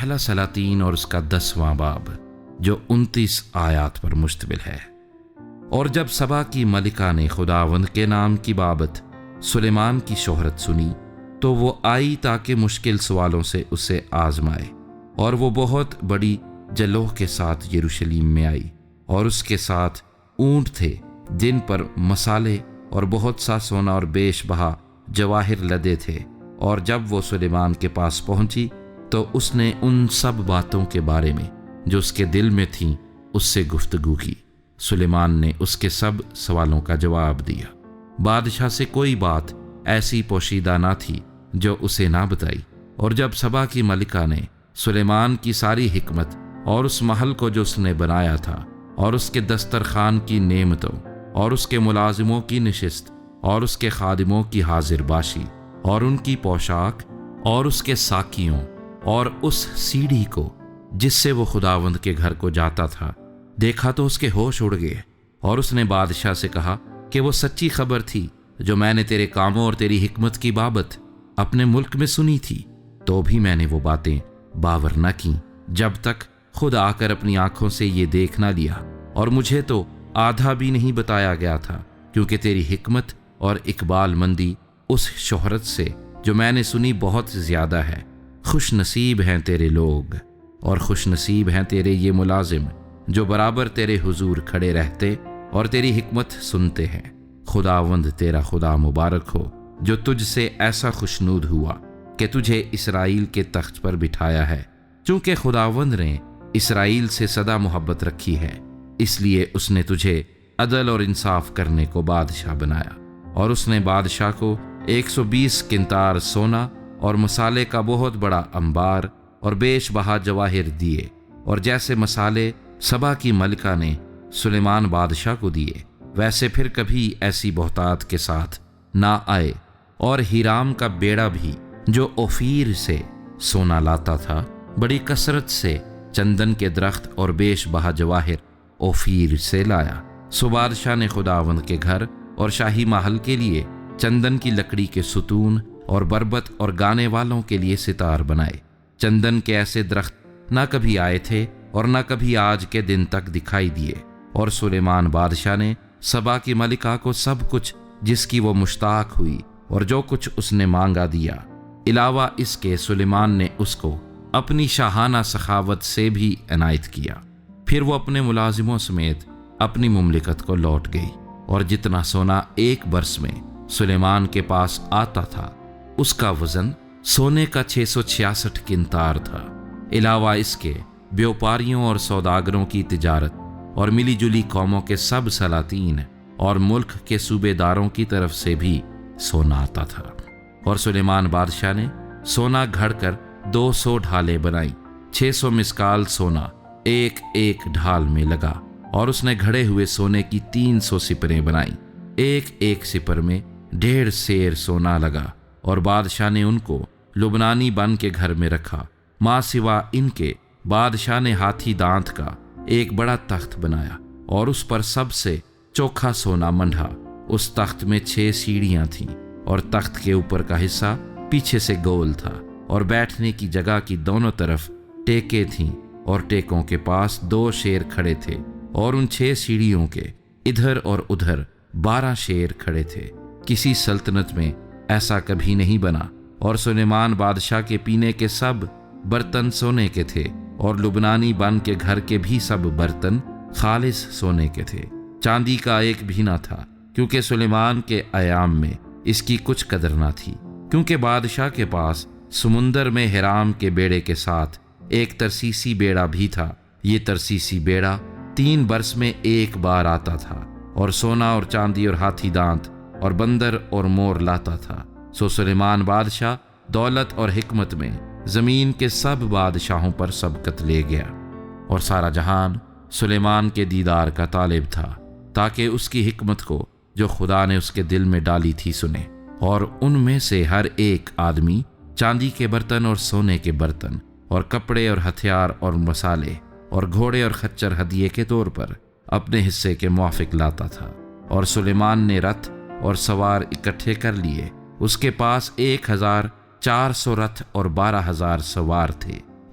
پہلا سلاطین اور اس کا 10واں باب جو 29 آیات پر مشتمل ہے۔ اور جب سبا کی ملکہ نے خداوند کے نام کی بابت سلیمان کی شہرت سنی تو وہ آئی تاکہ مشکل سوالوں سے اسے آزمائے، اور وہ بہت بڑی جلوہ کے ساتھ یروشلیم میں آئی، اور اس کے ساتھ اونٹ تھے جن پر مسالے اور بہت سا سونا اور بیش بہا جواہر لدے تھے۔ اور جب وہ سلیمان کے پاس پہنچی تو اس نے ان سب باتوں کے بارے میں جو اس کے دل میں تھیں اس سے گفتگو کی۔ سلیمان نے اس کے سب سوالوں کا جواب دیا۔ بادشاہ سے کوئی بات ایسی پوشیدہ نہ تھی جو اسے نہ بتائی۔ اور جب سبا کی ملکہ نے سلیمان کی ساری حکمت اور اس محل کو جو اس نے بنایا تھا اور اس کے دسترخوان کی نعمتوں اور اس کے ملازموں کی نشست اور اس کے خادموں کی حاضر باشی اور ان کی پوشاک اور اس کے ساقیوں اور اس سیڑھی کو جس سے وہ خداوند کے گھر کو جاتا تھا دیکھا تو اس کے ہوش اڑ گئے۔ اور اس نے بادشاہ سے کہا کہ وہ سچی خبر تھی جو میں نے تیرے کاموں اور تیری حکمت کی بابت اپنے ملک میں سنی تھی، تو بھی میں نے وہ باتیں باور نہ کیں جب تک خود آ کر اپنی آنکھوں سے یہ دیکھ نہ لیا۔ اور مجھے تو آدھا بھی نہیں بتایا گیا تھا، کیونکہ تیری حکمت اور اقبال مندی اس شہرت سے جو میں نے سنی بہت زیادہ ہے۔ خوش نصیب ہیں تیرے لوگ اور خوش نصیب ہیں تیرے یہ ملازم جو برابر تیرے حضور کھڑے رہتے اور تیری حکمت سنتے ہیں۔ خداوند تیرا خدا مبارک ہو جو تجھ سے ایسا خوشنود ہوا کہ تجھے اسرائیل کے تخت پر بٹھایا ہے۔ چونکہ خداوند نے اسرائیل سے سدا محبت رکھی ہے، اس لیے اس نے تجھے عدل اور انصاف کرنے کو بادشاہ بنایا۔ اور اس نے بادشاہ کو 120 قنطار سونا اور مسالے کا بہت بڑا انبار اور بیش بہا جواہر دیے، اور جیسے مسالے سبا کی ملکہ نے سلیمان بادشاہ کو دیے ویسے پھر کبھی ایسی بہتات کے ساتھ نہ آئے۔ اور ہیرام کا بیڑا بھی جو اوفیر سے سونا لاتا تھا بڑی کثرت سے چندن کے درخت اور بیش بہا جواہر اوفیر سے لایا۔ سو بادشاہ نے خداوند کے گھر اور شاہی محل کے لیے چندن کی لکڑی کے ستون اور بربت اور گانے والوں کے لیے ستار بنائے۔ چندن کے ایسے درخت نہ کبھی آئے تھے اور نہ کبھی آج کے دن تک دکھائی دیے۔ اور سلیمان بادشاہ نے سبا کی ملکہ کو سب کچھ جس کی وہ مشتاق ہوئی اور جو کچھ اس نے مانگا دیا۔ علاوہ اس کے سلیمان نے اس کو اپنی شاہانہ سخاوت سے بھی عنایت کیا۔ پھر وہ اپنے ملازموں سمیت اپنی مملکت کو لوٹ گئی، اور جتنا سونا ایک برس میں سلیمان کے پاس آتا تھا اس کا وزن سونے کا 666 قنطار تھا۔ علاوہ اس کے بیوپاریوں اور سوداگروں کی تجارت اور ملی جلی قوموں کے سب سلاطین اور ملک کے صوبے داروں کی طرف سے بھی سونا آتا تھا۔ اور سلیمان بادشاہ نے سونا گھڑ کر 200 ڈھالیں بنائی، 600 مسکال سونا ایک ایک ڈھال میں لگا۔ اور اس نے گھڑے ہوئے سونے کی 300 سپریں بنائیں، ایک ایک سپر میں 1.5 سیر سونا لگا۔ اور بادشاہ نے ان کو لبنانی بن کے گھر میں رکھا۔ ماں سوا ان کے بادشاہ نے ہاتھی دانت کا ایک بڑا تخت بنایا اور اس پر سب سے چوکھا سونا منڈھا۔ اس تخت میں 6 سیڑھیاں تھیں، اور تخت کے اوپر کا حصہ پیچھے سے گول تھا، اور بیٹھنے کی جگہ کی دونوں طرف ٹیکیں تھیں، اور ٹیکوں کے پاس 2 شیر کھڑے تھے، اور ان 6 سیڑھیوں کے ادھر اور ادھر 12 شیر کھڑے تھے۔ کسی سلطنت میں ایسا کبھی نہیں بنا۔ اور سلیمان بادشاہ کے پینے کے سب برتن سونے کے تھے، اور لبنانی بن کے گھر کے بھی سب برتن خالص سونے کے تھے، چاندی کا ایک بھی نہ تھا، کیونکہ سلیمان کے ایام میں اس کی کچھ قدر نہ تھی۔ کیونکہ بادشاہ کے پاس سمندر میں ہیرام کے بیڑے کے ساتھ ایک ترسیسی بیڑا بھی تھا۔ یہ ترسیسی بیڑا 3 برس میں ایک بار آتا تھا، اور سونا اور چاندی اور ہاتھی دانت اور بندر اور مور لاتا تھا۔ سو سلیمان بادشاہ دولت اور حکمت میں زمین کے سب بادشاہوں پر سبقت لے گیا، اور سارا جہان سلیمان کے دیدار کا طالب تھا، تاکہ اس کی حکمت کو جو خدا نے اس کے دل میں ڈالی تھی سنے۔ اور ان میں سے ہر ایک آدمی چاندی کے برتن اور سونے کے برتن اور کپڑے اور ہتھیار اور مسالے اور گھوڑے اور خچر ہدیے کے طور پر اپنے حصے کے موافق لاتا تھا۔ اور سلیمان نے رتھ اور سوار اکٹھے کر لیے۔ اس کے پاس 1400 رتھ اور 12,000 سوار تھے،